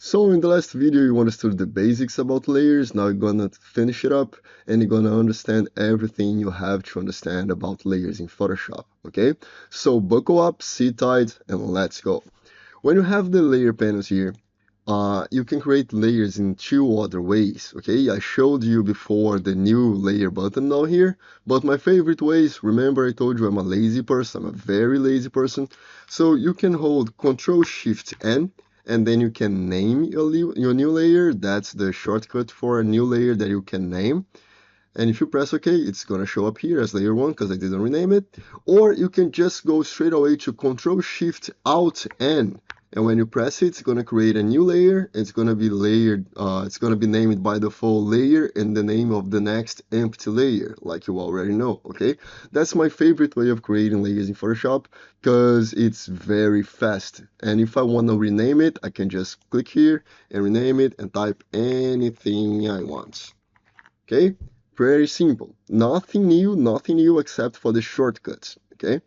So in the last video you understood the basics about layers. Now you're gonna finish it up and you're gonna understand everything you have to understand about layers in Photoshop, okay? So buckle up, sit tight, and let's go. When you have the layer panels here, you can create layers in two other ways, okay? I showed you before the new layer button down here, but my favorite ways, remember I told you I'm a lazy person, I'm a very lazy person. So you can hold Ctrl-Shift-N and then you can name your new layer. That's the shortcut for a new layer that you can name. And if you press OK, it's going to show up here as layer 1 because I didn't rename it. Or you can just go straight away to Ctrl-Shift-Alt-N. And when you press it, it's going to create a new layer. It's going to be layered. It's going to be named by default layer and the name of the next empty layer, like you already know, okay? That's my favorite way of creating layers in Photoshop because it's very fast. And if I want to rename it, I can just click here and rename it and type anything I want, okay? Pretty simple. Nothing new except for the shortcuts, okay?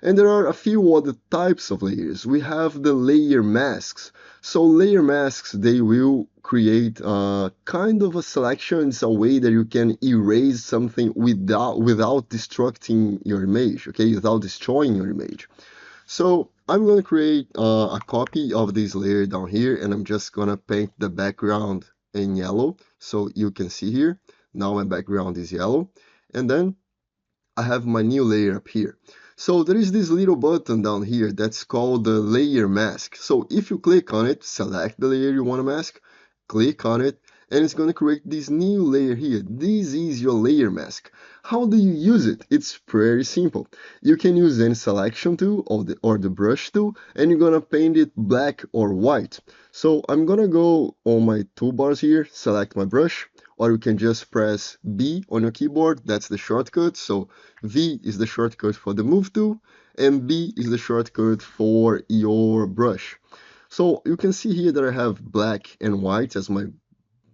And there are a few other types of layers. We have the layer masks. So layer masks, they will create kind of a selection. It's a way that you can erase something without destructing your image, okay? Without destroying your image. So I'm going to create a copy of this layer down here, and I'm just going to paint the background in yellow so you can see here. Now my background is yellow, and then I have my new layer up here. So there is this little button down here that's called the layer mask. So if you click on it, select the layer you want to mask, click on it, and it's going to create this new layer here. This is your layer mask. How do you use it? It's pretty simple. You can use any selection tool or the brush tool, and you're going to paint it black or white. So I'm going to go on my toolbars here, select my brush, or you can just press B on your keyboard. That's the shortcut. So V is the shortcut for the move tool, and B is the shortcut for your brush. So you can see here that I have black and white as my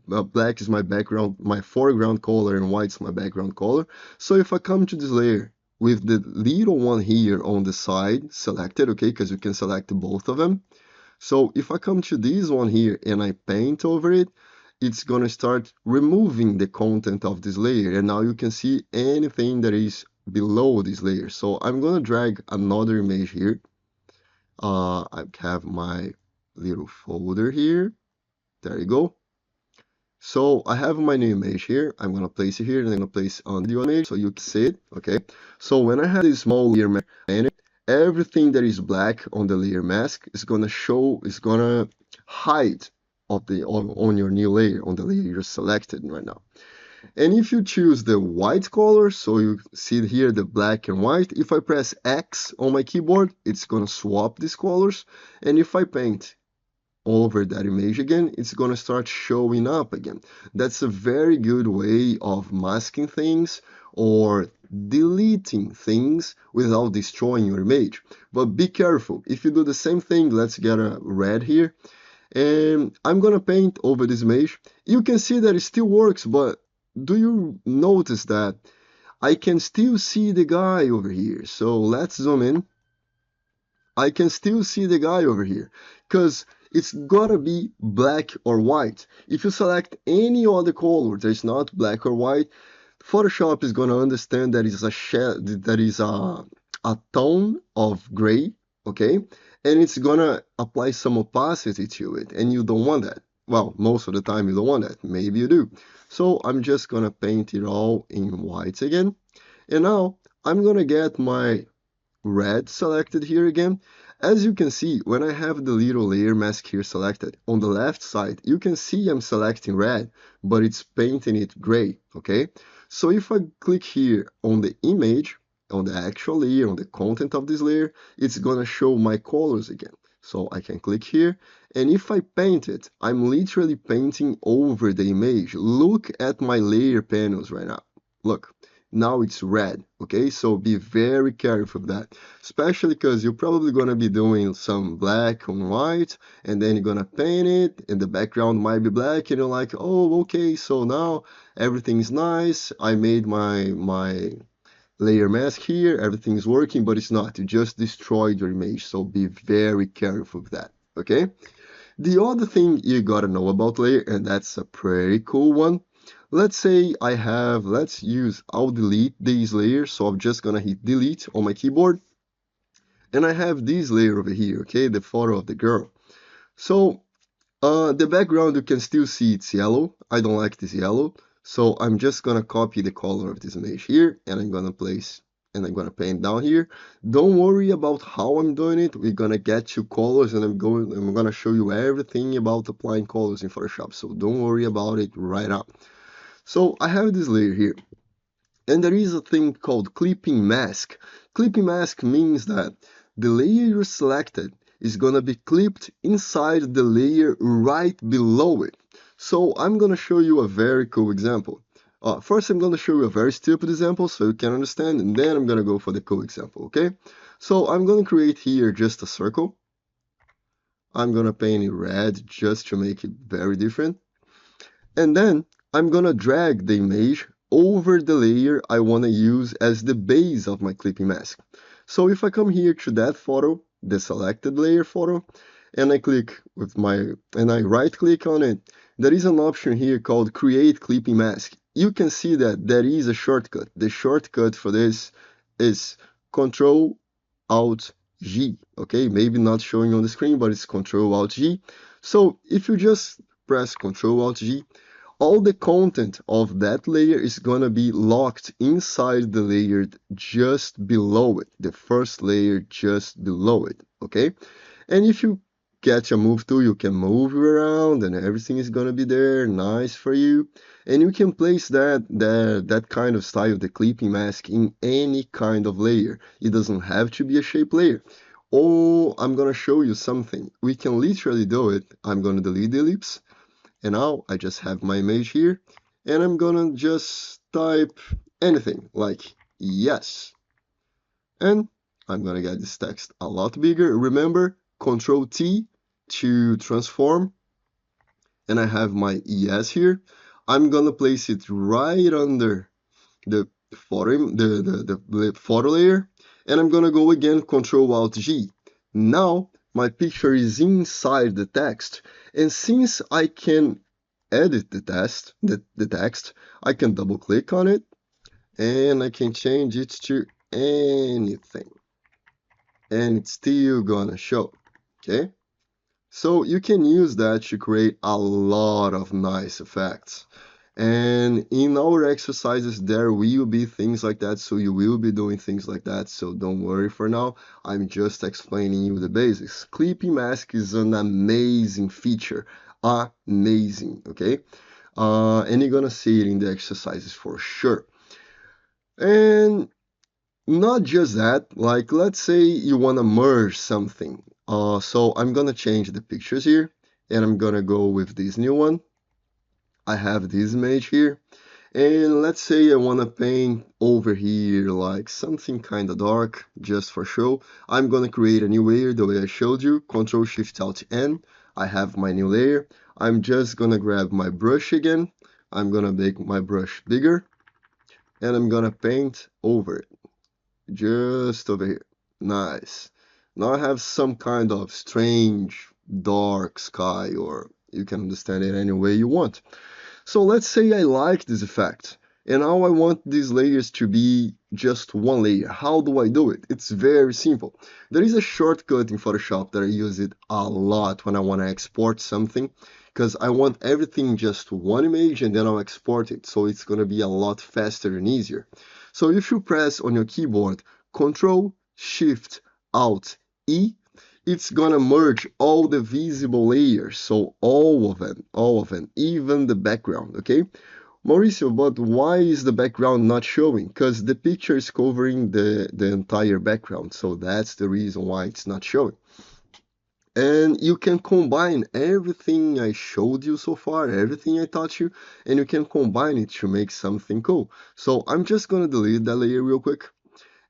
black is my background, my foreground color, and white is my background color. So if I come to this layer with the little one here on the side selected, okay, because you can select both of them. So if I come to this one here and I paint over it, it's going to start removing the content of this layer. And now you can see anything that is below this layer. So I'm going to drag another image here. I have my little folder here. There you go. So I have my new image here. I'm going to place it here and I'm going to place on the image so you can see it. Okay. So when I have this small layer mask painted, everything that is black on the layer mask is going to show, is going to hide on your new layer, on the layer you're selected right now. And if you choose the white color, so you see here the black and white, if I press X on my keyboard, it's going to swap these colors. And if I paint over that image again, it's going to start showing up again. That's a very good way of masking things or deleting things without destroying your image. But be careful. If you do the same thing, let's get a red here. And I'm gonna paint over this image. You can see that it still works, but do you notice that I can still see the guy over here? So let's zoom in. I can still see the guy over here because it's gotta be black or white. If you select any other color that is not black or white, Photoshop is gonna understand that is a tone of gray, okay? And it's gonna apply some opacity to it, and you don't want that. Well, most of the time you don't want that. Maybe you do. So I'm just gonna paint it all in white again. And now I'm gonna get my red selected here again. As you can see, when I have the little layer mask here selected, on the left side, you can see I'm selecting red, but it's painting it gray, okay? So if I click here on the image, on the actual layer, on the content of this layer, it's gonna show my colors again. So I can click here, and if I paint it, I'm literally painting over the image. Look at my layer panels right now. Look, now it's red, okay? So be very careful of that, especially because you're probably gonna be doing some black on white, and then you're gonna paint it, and the background might be black, and you're like, oh, okay, so now everything's nice. I made my layer mask here, everything's working, but it's not. You just destroyed your image, so be very careful of that, okay? The other thing you gotta know about layer, and that's a pretty cool one. Let's say I'll delete these layers, so I'm just gonna hit delete on my keyboard, and I have this layer over here, okay, the photo of the girl. So the background, you can still see it's yellow. I don't like this yellow, so I'm just gonna copy the color of this image here, and I'm gonna paint down here. Don't worry about how I'm doing it. We're gonna get to colors, and I'm gonna show you everything about applying colors in Photoshop. So don't worry about it right now. So I have this layer here. And there is a thing called clipping mask. Clipping mask means that the layer you selected is gonna be clipped inside the layer right below it. So I'm gonna show you a very cool example. First, I'm gonna show you a very stupid example so you can understand, and then I'm gonna go for the cool example, okay? So I'm gonna create here just a circle. I'm gonna paint it red just to make it very different. And then I'm gonna drag the image over the layer I want to use as the base of my clipping mask. So if I come here to that photo, the selected layer photo, and I right click on it, there is an option here called create clipping mask. You can see that there is a shortcut. The shortcut for this is Control Alt G. Okay, maybe not showing on the screen, but it's Control Alt G. So if you just press Control Alt G, all the content of that layer is gonna be locked inside the layer just below it, the first layer just below it, okay? And if you get a move tool, you can move around and everything is gonna be there, nice for you. And you can place that kind of style, the clipping mask, in any kind of layer. It doesn't have to be a shape layer. Oh, I'm gonna show you something. We can literally do it. I'm gonna delete the ellipse. And now I just have my image here, and I'm gonna just type anything like yes. And I'm gonna get this text a lot bigger. Remember, Control T to transform. And I have my yes here. I'm gonna place it right under the the photo layer, and I'm gonna go again Control Alt G. Now my picture is inside the text, and since I can edit the text, I can double click on it, and I can change it to anything, and it's still gonna show. Okay, so you can use that to create a lot of nice effects. And in our exercises, there will be things like that, so you will be doing things like that, so don't worry for now. I'm just explaining you the basics. Clipping mask is an amazing feature. Amazing, okay? And you're gonna see it in the exercises for sure. And not just that, like let's say you wanna merge something. So I'm gonna change the pictures here, and I'm gonna go with this new one. I have this image here. And let's say I want to paint over here like something kind of dark just for show. I'm going to create a new layer the way I showed you. Control Shift Alt N. I have my new layer. I'm just going to grab my brush again. I'm going to make my brush bigger. And I'm going to paint over it. Just over here. Nice. Now I have some kind of strange dark sky, or you can understand it any way you want. So let's say I like this effect, and now I want these layers to be just one layer. How do I do it? It's very simple. There is a shortcut in Photoshop that I use it a lot when I want to export something, because I want everything just one image and then I'll export it, so it's going to be a lot faster and easier. So if you press on your keyboard Control Shift Alt E, it's gonna merge all the visible layers, so all of them, even the background, okay? Mauricio, but why is the background not showing? Because the picture is covering the entire background, so that's the reason why it's not showing. And you can combine everything I showed you so far, everything I taught you, and you can combine it to make something cool. So I'm just gonna delete that layer real quick.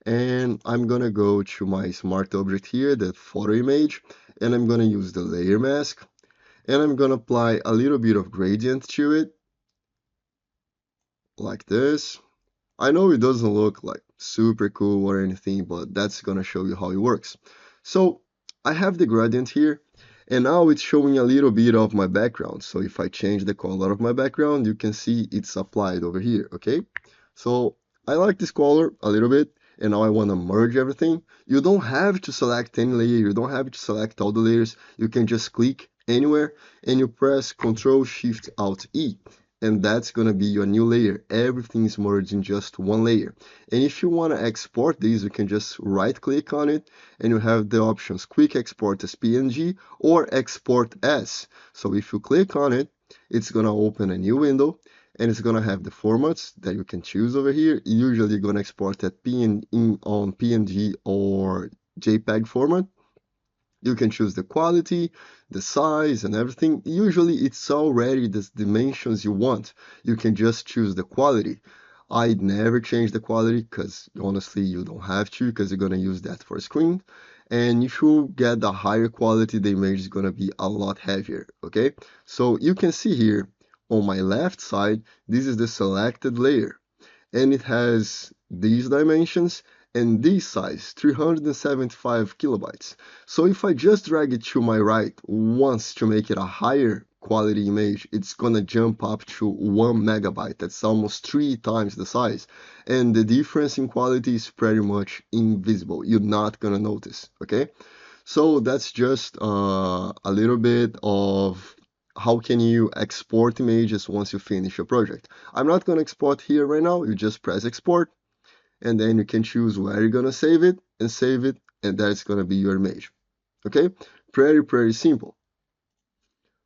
And I'm gonna go to my smart object here, the photo image, and I'm gonna use the layer mask, and I'm gonna apply a little bit of gradient to it, like this. I know it doesn't look like super cool or anything, but that's gonna show you how it works. So I have the gradient here, And now it's showing a little bit of my background. So if I change the color of my background, you can see it's applied over here, okay? So I like this color a little bit, and now I want to merge everything. You don't have to select any layer, you don't have to select all the layers. You can just click anywhere and you press Ctrl Shift Alt E, and that's gonna be your new layer. Everything is merged in just one layer. And if you want to export these, you can just right click on it and you have the options quick export as PNG or export as. So if you click on it, it's gonna open a new window and it's gonna have the formats that you can choose over here. Usually you're gonna export at on PNG or JPEG format. You can choose the quality, the size, and everything. Usually it's already the dimensions you want. You can just choose the quality. I never change the quality because honestly you don't have to, because you're gonna use that for a screen. And if you get the higher quality, the image is gonna be a lot heavier, okay? So you can see here on my left side, this is the selected layer and it has these dimensions and this size, 375 kilobytes. So if I just drag it to my right once to make it a higher quality image, it's gonna jump up to 1 megabyte. That's almost 3 times the size. And the difference in quality is pretty much invisible. You're not gonna notice, okay? So that's just a little bit of how can you export images once you finish your project. I'm not going to export here right now. You just press export and then you can choose where you're going to save it, and that's going to be your image. Okay? Pretty simple.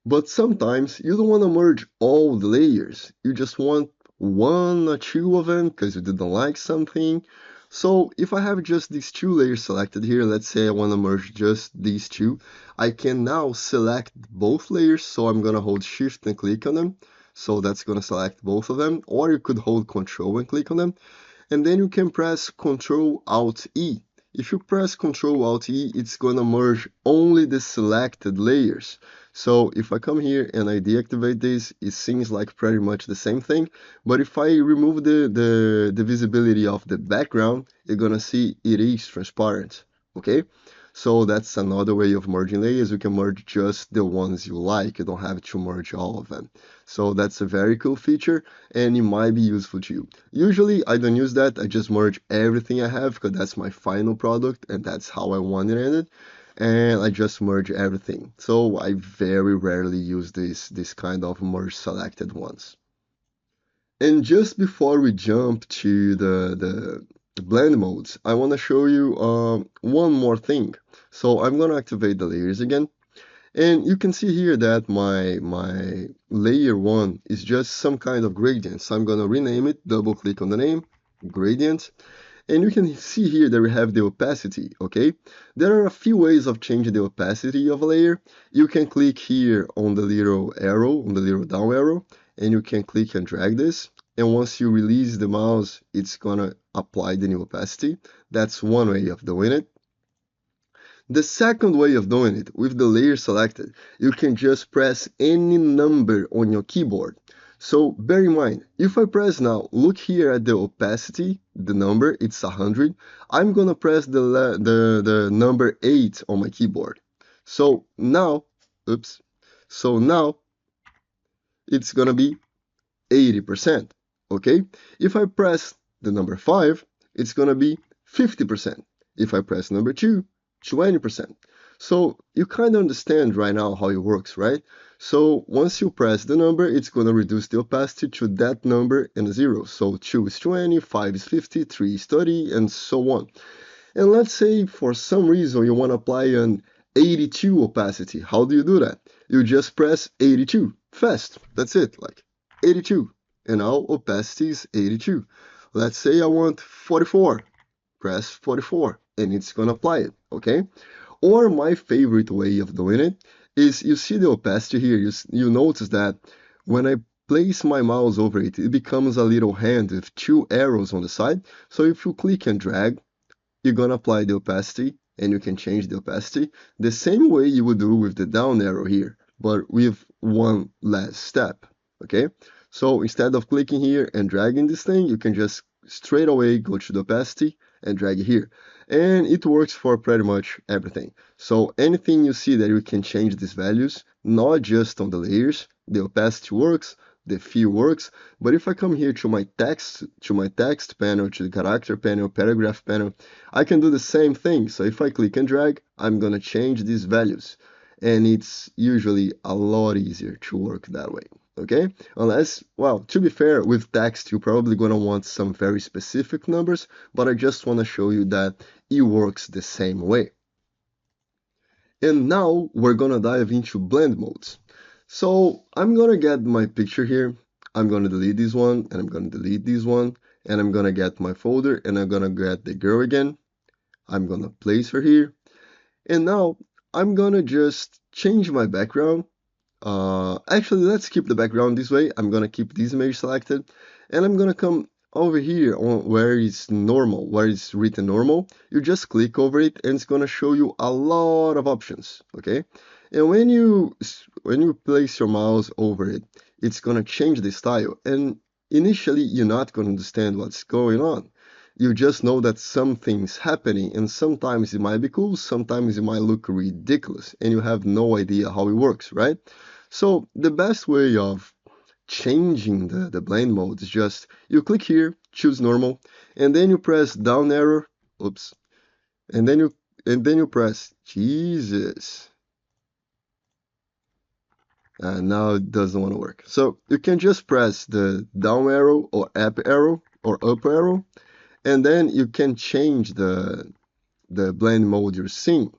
But sometimes you don't want to merge all the layers. You just want one or two of them because you didn't like something. So if I have just these two layers selected here, let's say I want to merge just these two, I can now select both layers. So I'm going to hold Shift and click on them. So that's going to select both of them. Or you could hold Control and click on them. And then you can press Ctrl Alt E. If you press Ctrl Alt E, it's gonna merge only the selected layers. So if I come here and I deactivate this, it seems like pretty much the same thing. But if I remove the visibility of the background, you're gonna see it is transparent. Okay? So that's another way of merging layers. You can merge just the ones you like. You don't have to merge all of them. So that's a very cool feature and it might be useful to you. Usually I don't use that. I just merge everything I have because that's my final product and that's how I want it ended. And I just merge everything. So I very rarely use this kind of merge selected ones. And just before we jump to the blend modes, I want to show you one more thing. So I'm going to activate the layers again. And you can see here that my layer 1 is just some kind of gradient. So I'm going to rename it, double click on the name, gradient. And you can see here that we have the opacity, okay? There are a few ways of changing the opacity of a layer. You can click here on the little arrow, on the little down arrow, and you can click and drag this. And once you release the mouse, it's gonna apply the new opacity. That's one way of doing it. The second way of doing it, with the layer selected, you can just press any number on your keyboard. So bear in mind, if I press now, look here at the opacity, the number, it's 100. I'm gonna press the number 8 on my keyboard. So now, oops, so now it's gonna be 80%, okay? If I press the number 5, it's gonna be 50%. If I press number 2, 20%. So you kind of understand right now how it works, right? So once you press the number, it's going to reduce the opacity to that number and a 0. So 2 is 20, 5 is 50, 3 is 30, and so on. And let's say for some reason you want to apply an 82 opacity. How do you do that? You just press 82 fast. That's it, like 82. And now opacity is 82. Let's say I want 44. Press 44 and it's going to apply it, okay? Or my favorite way of doing it is you see the opacity here. You notice that when I place my mouse over it, it becomes a little hand with two arrows on the side. So if you click and drag, you're gonna apply the opacity and you can change the opacity the same way you would do with the down arrow here, but with one less step, okay? So instead of clicking here and dragging this thing, you can just straight away go to the opacity and drag it here. and it works for pretty much everything. So anything you see that you can change these values, not just on the layers, the opacity works, the fill works, but if I come here to my text panel, to the character panel, paragraph panel, I can do the same thing. So if I click and drag, I'm gonna change these values, and it's usually a lot easier to work that way. Okay, unless, well, to be fair, with text you're probably gonna want some very specific numbers, but I just want to show you that it works the same way. And now we're gonna dive into blend modes. So I'm gonna get my picture here, I'm gonna delete this one, and I'm gonna delete this one, and I'm gonna get my folder, and I'm gonna get the girl again. I'm gonna place her here, and now I'm gonna just change my background. Actually, let's keep the background this way. I'm gonna keep this image selected, and I'm gonna come over here on where it's normal, where it's written normal. You just click over it, and it's gonna show you a lot of options. Okay, and when you place your mouse over it, it's gonna change the style. And initially, you're not gonna understand what's going on. You just know that something's happening, and sometimes it might be cool, sometimes it might look ridiculous, and you have no idea how it works, right? So the best way of changing the blend mode is just you click here, choose normal, and then you press down arrow, oops, and then you press Jesus. And now it doesn't want to work. So you can just press the down arrow or up arrow, and then you can change the blend mode you're seeing,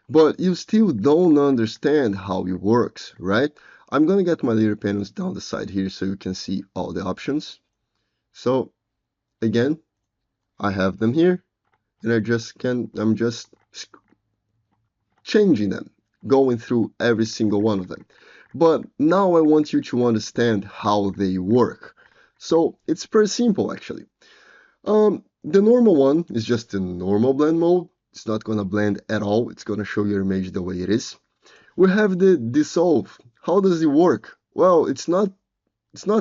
but you still don't understand how it works, right? I'm gonna get my layer panels down the side here so you can see all the options. So again, I have them here, and I'm just changing them, going through every single one of them. But now I want you to understand how they work. So it's pretty simple actually. The normal one is just the normal blend mode. It's not gonna blend at all. It's gonna show your image the way it is. We have the dissolve. How does it work? Well, it's not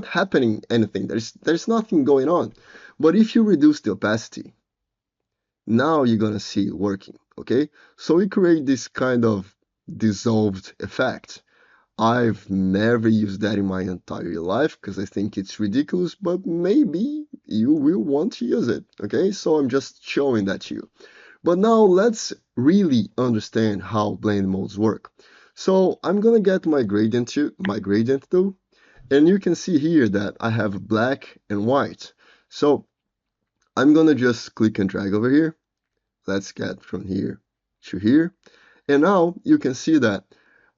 happening anything. There's nothing going on. But if you reduce the opacity, now you're gonna see it working. Okay? So we create this kind of dissolved effect. I've never used that in my entire life because I think it's ridiculous, but maybe you will want to use it. Okay? So I'm just showing that to you. But now let's really understand how blend modes work. So I'm gonna get my gradient tool, and you can see here that I have black and white. So I'm gonna just click and drag over here. Let's get from here to here. And now you can see that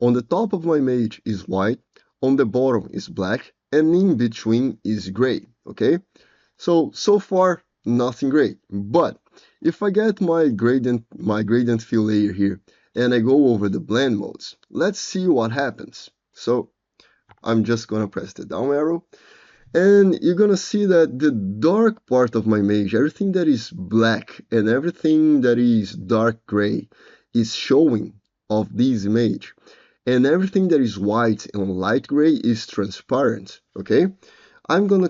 on the top of my image is white, on the bottom is black, and in between is gray. Okay? So far, nothing great. But if I get my gradient fill layer here, and I go over the blend modes, let's see what happens. So I'm just gonna press the down arrow, and you're gonna see that the dark part of my image, everything that is black and everything that is dark gray, is showing of this image, and everything that is white and light gray is transparent. Okay? I'm gonna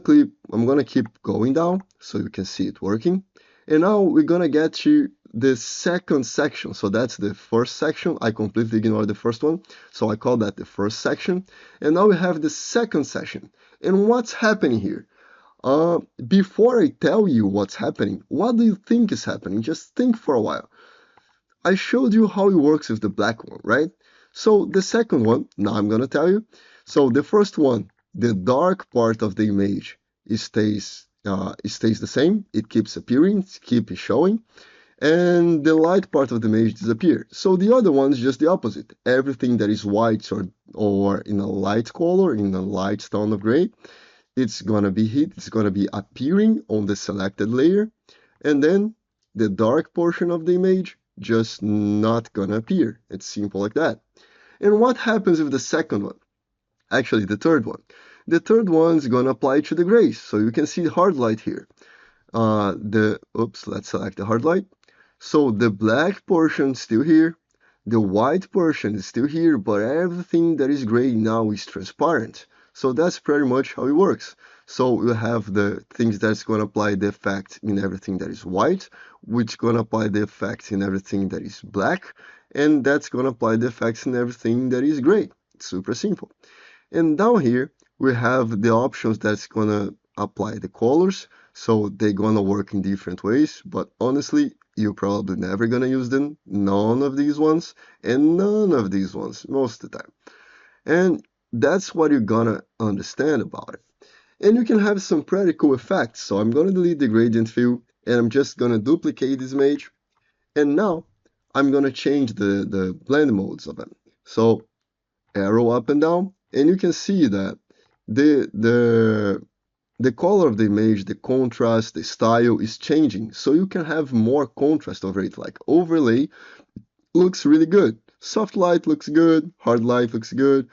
keep going down so you can see it working. And now we're gonna get to the second section. So that's the first section. I completely ignored the first one, so I call that the first section. And now we have the second section. And what's happening here? Before I tell you what's happening, what do you think is happening? Just think for a while. I showed you how it works with the black one, right? So the second one, now I'm gonna tell you. So the first one, the dark part of the image, it stays the same. It keeps appearing, it keeps showing, and the light part of the image disappears. So the other one is just the opposite. Everything that is white or in a light color, in a light tone of gray, it's gonna be it's gonna be appearing on the selected layer, and then the dark portion of the image just not gonna appear. It's simple like that. And what happens with the second one? Actually, the third one. The third one's gonna apply to the grays. So you can see the hard light here. Let's select the hard light. So the black portion is still here. The white portion is still here, but everything that is gray now is transparent. So that's pretty much how it works. So you have the things that's going to apply the effect in everything that is white, which going to apply the effect in everything that is black, and that's going to apply the effects in everything that is gray. It's super simple. And down here, we have the options that's gonna apply the colors. So they're gonna work in different ways, but honestly, you're probably never gonna use them. None of these ones, and none of these ones, most of the time. And that's what you're gonna understand about it. And you can have some pretty cool effects. So I'm gonna delete the gradient fill, and I'm just gonna duplicate this image. And now I'm gonna change the blend modes of them. So arrow up and down, and you can see that the the the color of the image, the contrast, the style is changing. So you can have more contrast over it. Like overlay looks really good. Soft light looks good. Hard light looks good.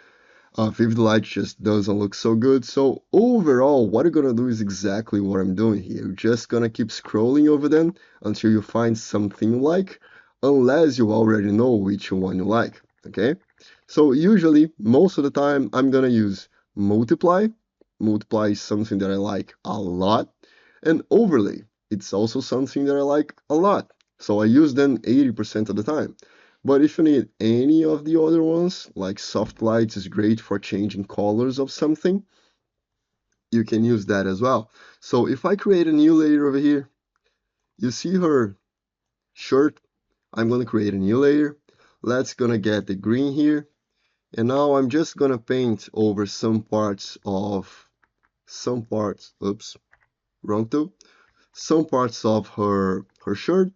Vivid light just doesn't look so good. So overall, what you're gonna do is exactly what I'm doing here. You're just gonna keep scrolling over them until you find something you like, unless you already know which one you like. Okay? So usually, most of the time, I'm gonna use multiply. Multiply is something that I like a lot, and overlay. It's also something that I like a lot. So I use them 80% of the time. But if you need any of the other ones, like soft lights is great for changing colors of something, you can use that as well. So if I create a new layer over here, you see her shirt, I'm gonna create a new layer. Let's gonna get the green here. And now I'm just gonna paint over oops, wrong tool, some parts of her shirt,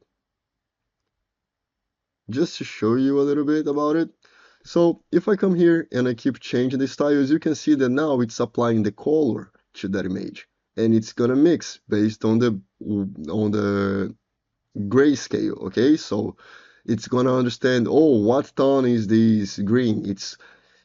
just to show you a little bit about it. So if I come here and I keep changing the styles, you can see that now it's applying the color to that image, and it's gonna mix based on the grayscale. Okay, so it's gonna understand, oh, what tone is this green? It's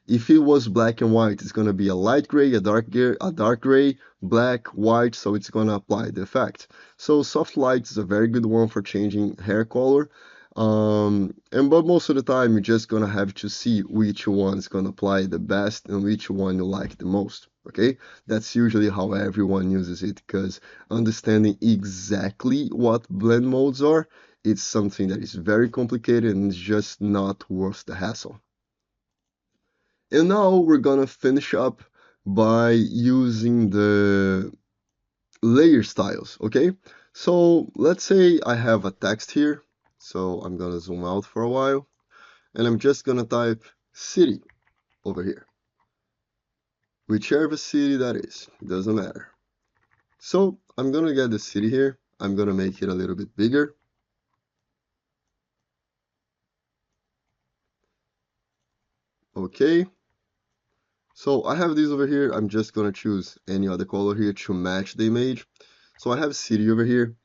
if it was black and white, it's gonna be a light gray, a dark gray, black, white, so it's gonna apply the effect. So soft light is a very good one for changing hair color. But most of the time you're just gonna have to see which one's gonna apply the best and which one you like the most. Okay, that's usually how everyone uses it, because understanding exactly what blend modes are, it's something that is very complicated and it's just not worth the hassle. And now we're gonna finish up by using the layer styles, okay? So let's say I have a text here. So I'm gonna zoom out for a while, and I'm just gonna type city over here. Whichever city that is, it doesn't matter. So I'm gonna get the city here. I'm gonna make it a little bit bigger. Okay. So I have these over here. I'm just gonna choose any other color here to match the image. So I have city over here.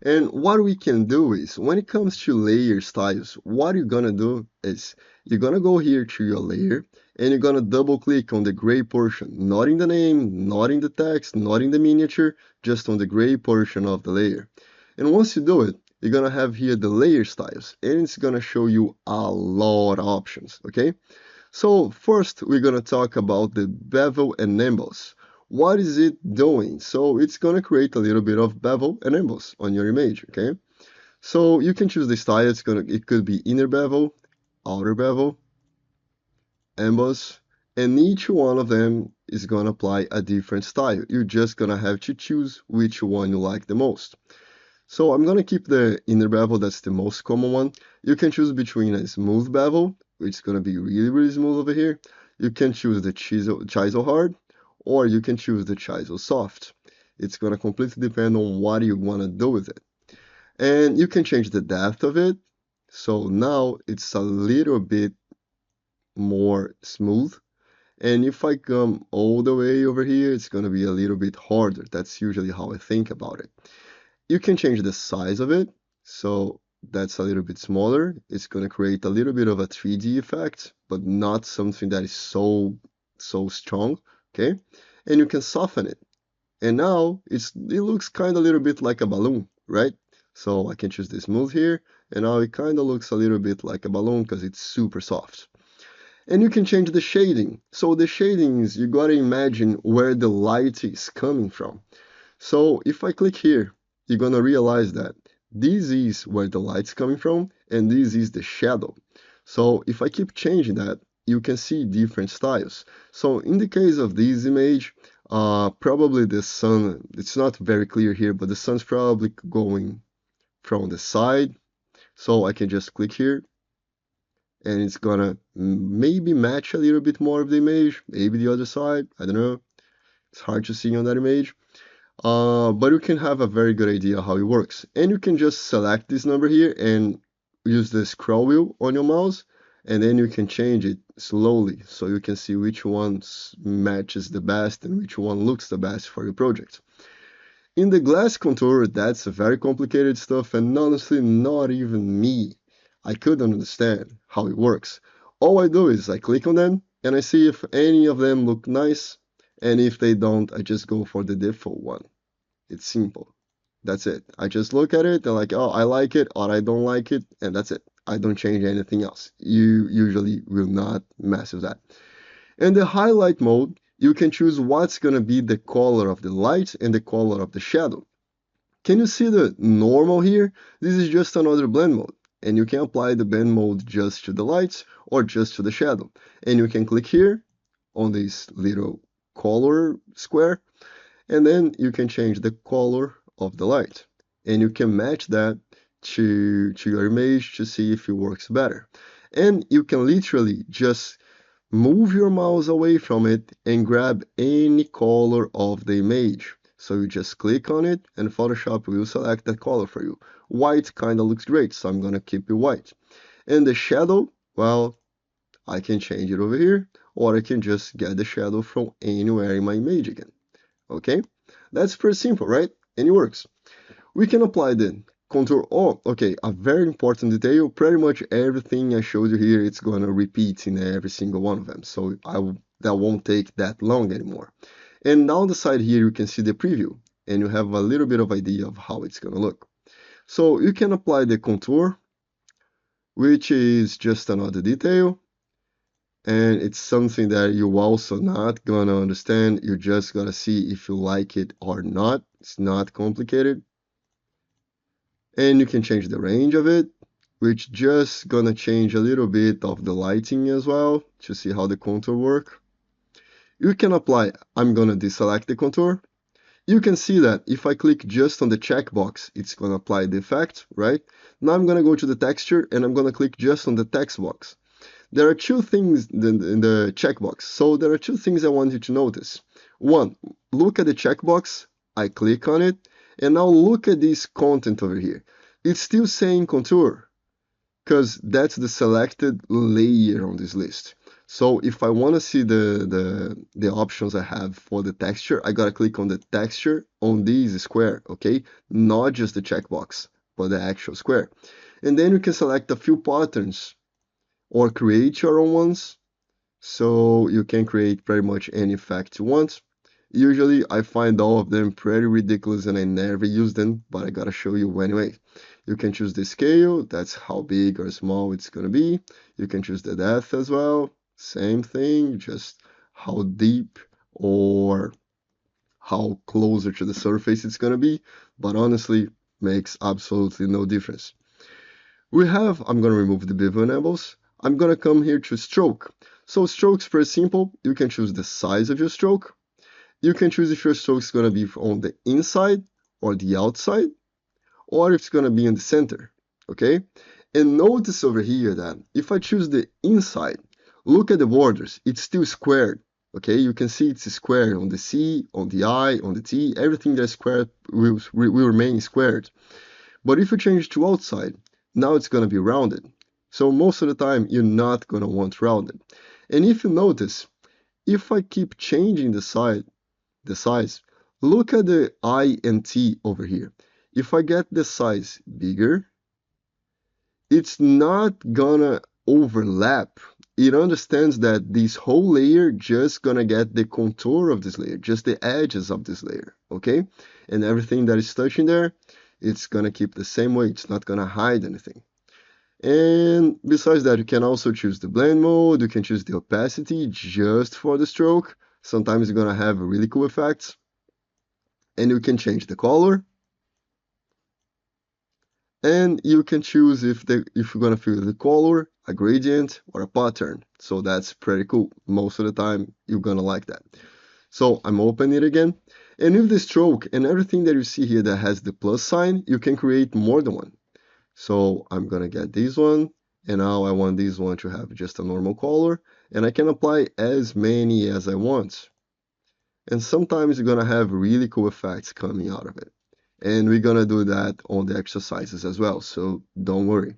And what we can do is, when it comes to layer styles, what you're gonna do is, you're gonna go here to your layer, and you're gonna double click on the gray portion, not in the name, not in the text, not in the miniature, just on the gray portion of the layer. And once you do it, you're gonna have here the layer styles, and it's gonna show you a lot of options, okay? So first, we're gonna talk about the bevel and emboss. What is it doing? So it's gonna create a little bit of bevel and emboss on your image, okay? So you can choose the style. It could be inner bevel, outer bevel, emboss, and each one of them is gonna apply a different style. You're just gonna have to choose which one you like the most. So I'm gonna keep the inner bevel, that's the most common one. You can choose between a smooth bevel, which is gonna be really, really smooth over here. You can choose the chisel hard, or you can choose the chisel soft. It's gonna completely depend on what you wanna do with it. And you can change the depth of it. So now it's a little bit more smooth. And if I come all the way over here, it's gonna be a little bit harder. That's usually how I think about it. You can change the size of it, so that's a little bit smaller. It's going to create a little bit of a 3D effect, but not something that is so strong, okay? And you can soften it. And now it looks kind of a little bit like a balloon, right? So I can choose this smooth here, and now it kind of looks a little bit like a balloon because it's super soft. And you can change the shading. So the shadings, you gotta imagine where the light is coming from. So if I click here, you're gonna realize that this is where the light's coming from, and this is the shadow. So if I keep changing that, you can see different styles. So in the case of this image, probably the sun, it's not very clear here, but the sun's probably going from the side. So I can just click here and it's gonna maybe match a little bit more of the image, maybe the other side, I don't know. It's hard to see on that image. But you can have a very good idea how it works. And you can just select this number here and use the scroll wheel on your mouse, and then you can change it slowly so you can see which one matches the best and which one looks the best for your project. In the glass contour, that's very complicated stuff, and honestly, not even me. I couldn't understand how it works. All I do is I click on them and I see if any of them look nice, and if they don't, I just go for the default one. It's simple. That's it. I just look at it and like, oh, I like it or I don't like it, and that's it. I don't change anything else. You usually will not mess with that. In the highlight mode, you can choose what's going to be the color of the light and the color of the shadow. Can you see the normal here? This is just another blend mode. And you can apply the blend mode just to the lights or just to the shadow. And you can click here on this little color square, and then you can change the color of the light. And you can match that to your image to see if it works better. And you can literally just move your mouse away from it and grab any color of the image. So you just click on it and Photoshop will select that color for you. White kind of looks great, so I'm gonna keep it white. And the shadow, well, I can change it over here, or I can just get the shadow from anywhere in my image again. Okay? That's pretty simple, right? And it works. We can apply the contour. Oh, okay, a very important detail. Pretty much everything I showed you here, it's gonna repeat in every single one of them. So that won't take that long anymore. And down the side here, you can see the preview, and you have a little bit of idea of how it's gonna look. So you can apply the contour, which is just another detail. And it's something that you also not gonna understand. You just gotta see if you like it or not. It's not complicated. And you can change the range of it, which just gonna change a little bit of the lighting as well to see how the contour work. You can apply, I'm gonna deselect the contour. You can see that if I click just on the checkbox, it's gonna apply the effect, right? Now I'm gonna go to the texture and I'm gonna click just on the text box. There are two things in the checkbox. So there are two things I want you to notice. One, look at the checkbox. I click on it. And now look at this content over here. It's still saying contour because that's the selected layer on this list. So if I want to see the options I have for the texture, I gotta click on the texture on this square, okay? Not just the checkbox, but the actual square. And then you can select a few patterns or create your own ones. So you can create pretty much any effect you want. Usually I find all of them pretty ridiculous and I never use them, but I gotta show you anyway. You can choose the scale, that's how big or small it's gonna be. You can choose the depth as well, same thing, just how deep or how closer to the surface it's gonna be, but honestly makes absolutely no difference. I'm gonna remove the bevel enamels. I'm gonna come here to stroke. So stroke's pretty simple. You can choose the size of your stroke. You can choose if your stroke is gonna be on the inside or the outside, or if it's gonna be in the center, okay? And notice over here that if I choose the inside, look at the borders, it's still squared, okay? You can see it's squared on the C, on the I, on the T, everything that's squared will remain squared. But if you change to outside, now it's going to be rounded. So most of the time, you're not going to want rounded. And if you notice, if I keep changing the size, look at the I and T over here. If I get the size bigger, it's not gonna overlap. It understands that this whole layer just gonna get the contour of this layer, just the edges of this layer, okay? And everything that is touching there, it's gonna keep the same way. It's not gonna hide anything. And besides that, you can also choose the blend mode, you can choose the opacity just for the stroke. Sometimes you're gonna have really cool effects. And you can change the color. And you can choose if you're gonna fill the color, a gradient, or a pattern. So that's pretty cool. Most of the time, you're gonna like that. So I'm opening it again. And with the stroke and everything that you see here that has the plus sign, you can create more than one. So I'm gonna get this one, and now I want this one to have just a normal color, and I can apply as many as I want. And sometimes you're gonna have really cool effects coming out of it. And we're gonna do that on the exercises as well, so don't worry.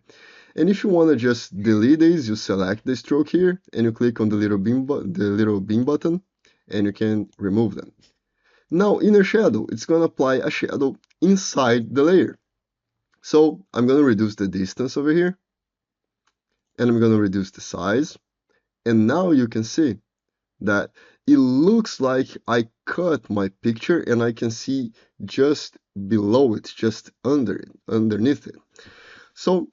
And if you wanna just delete these, you select the stroke here, and you click on the little beam button, and you can remove them. Now, inner shadow, it's gonna apply a shadow inside the layer. So I'm gonna reduce the distance over here, and I'm gonna reduce the size. And now you can see that it looks like I cut my picture and I can see just below it, just underneath it. So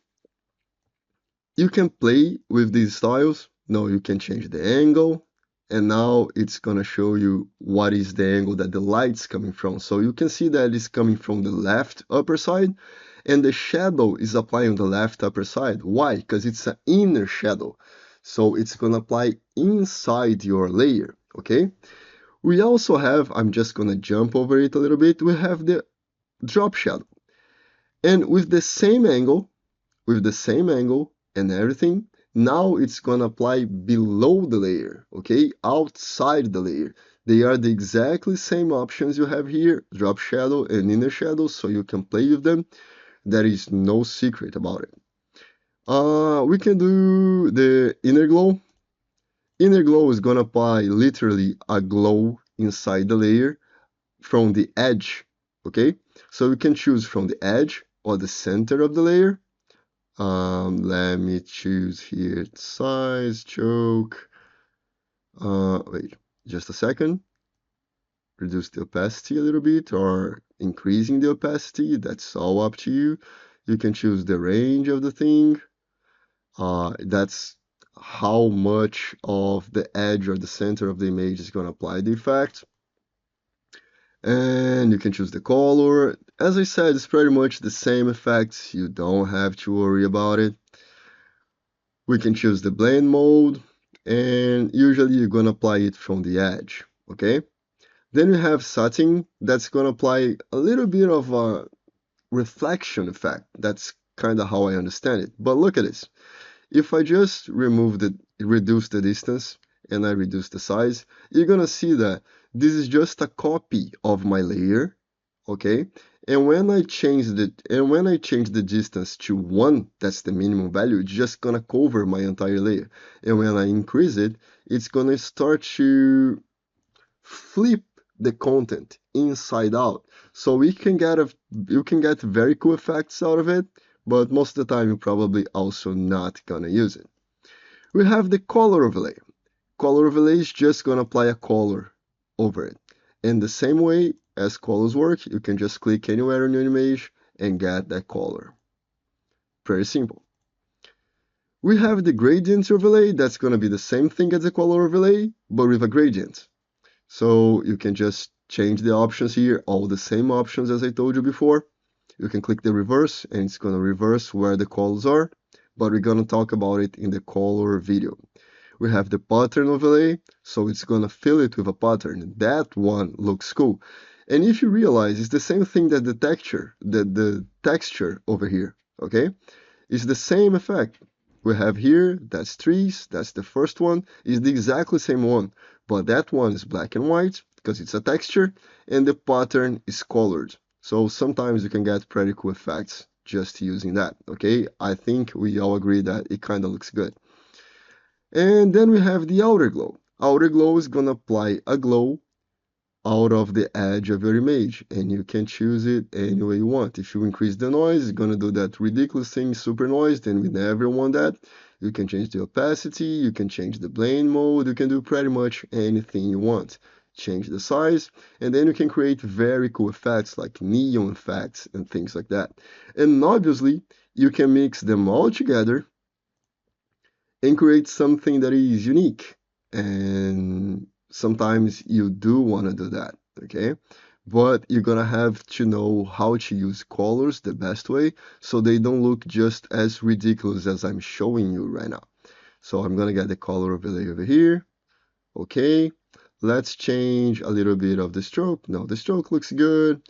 you can play with these styles. Now you can change the angle, and now it's gonna show you what is the angle that the light's coming from. So you can see that it's coming from the left upper side, and the shadow is applying on the left upper side. Why? Because it's an inner shadow. So it's gonna apply inside your layer, okay? We also have, I'm just gonna jump over it a little bit, we have the drop shadow. And with the same angle and everything, now it's gonna apply below the layer, okay? Outside the layer. They are the exactly same options you have here, drop shadow and inner shadow, so you can play with them. There is no secret about it. We can do the inner glow. Inner glow is gonna apply literally a glow inside the layer from the edge, okay? So you can choose from the edge or the center of the layer. Let me choose here size, choke. Wait, just a second. Reduce the opacity a little bit or increasing the opacity. That's all up to you. You can choose the range of the thing. That's how much of the edge or the center of the image is going to apply the effect. And you can choose the color. As I said, it's pretty much the same effects. You don't have to worry about it. We can choose the blend mode, and usually you're going to apply it from the edge, okay? Then we have satin, that's going to apply a little bit of a reflection effect. That's kind of how I understand it. But look at this. If I just reduce the distance and I reduce the size, you're gonna see that this is just a copy of my layer, okay? And when I change the distance to 1, that's the minimum value, it's just gonna cover my entire layer. And when I increase it, it's gonna start to flip the content inside out. So you can get very cool effects out of it, but most of the time you're probably also not gonna use it. We have the color overlay. Color overlay is just gonna apply a color over it. In the same way as colors work, you can just click anywhere on your image and get that color. Pretty simple. We have the gradient overlay. That's gonna be the same thing as the color overlay, but with a gradient. So you can just change the options here, all the same options as I told you before. You can click the reverse and it's going to reverse where the colors are, but we're going to talk about it in the color video. We have the pattern overlay, so it's going to fill it with a pattern. That one looks cool. And if you realize, it's the same thing that the texture over here, okay? It's the same effect. We have here, that's trees, that's the first one, is the exactly same one, but that one is black and white because it's a texture, and the pattern is colored. So sometimes you can get pretty cool effects just using that, okay? I think we all agree that it kind of looks good. And then we have the outer glow. Outer glow is gonna apply a glow out of the edge of your image, and you can choose it any way you want. If you increase the noise, it's gonna do that ridiculous thing, super noise, then we never want that. You can change the opacity, you can change the blend mode, you can do pretty much anything you want. Change the size, and then you can create very cool effects like neon effects and things like that. And obviously, you can mix them all together and create something that is unique. And sometimes you do want to do that, okay? But you're gonna have to know how to use colors the best way so they don't look just as ridiculous as I'm showing you right now. So I'm gonna get the color overlay over here. Okay, let's change a little bit of the stroke. No, the stroke looks good.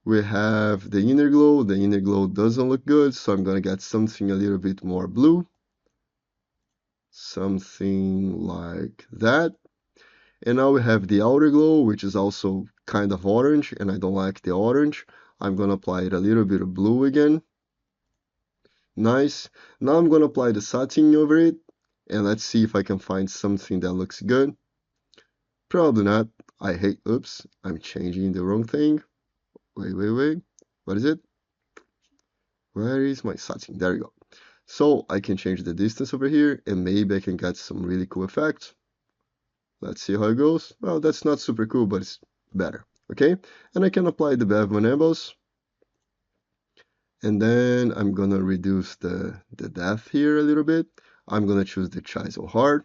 We have the inner glow. The inner glow doesn't look good, so I'm gonna get something a little bit more blue. Something like that. And now we have the outer glow, which is also kind of orange, and I don't like the orange. I'm gonna apply it a little bit of blue again. Nice. Now I'm gonna apply the satin over it, and let's see if I can find something that looks good. Probably not. I hate, oops, I'm changing the wrong thing. Wait. What is it? Where is my satin? There we go. So I can change the distance over here and maybe I can get some really cool effects. Let's see how it goes. Well, that's not super cool, but it's better. Okay, and I can apply the bevel enamels. And then I'm gonna reduce the depth here a little bit. I'm gonna choose the chisel hard.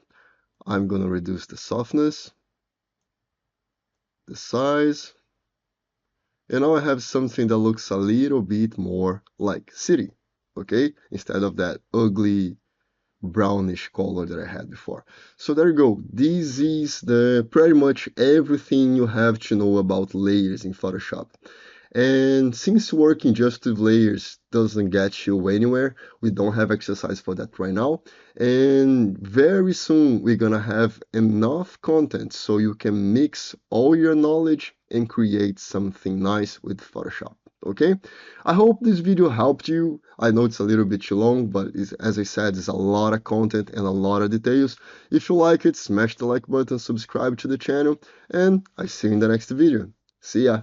I'm gonna reduce the softness, the size, and now I have something that looks a little bit more like city, okay? Instead of that ugly brownish color that I had before. So there you go. This is the pretty much everything you have to know about layers in Photoshop. And since working just with layers doesn't get you anywhere, we don't have exercise for that right now. And very soon we're gonna have enough content so you can mix all your knowledge and create something nice with Photoshop. Okay? I hope this video helped you. I know it's a little bit too long, but as I said, it's a lot of content and a lot of details. If you like it, smash the like button, subscribe to the channel, and I see you in the next video. See ya!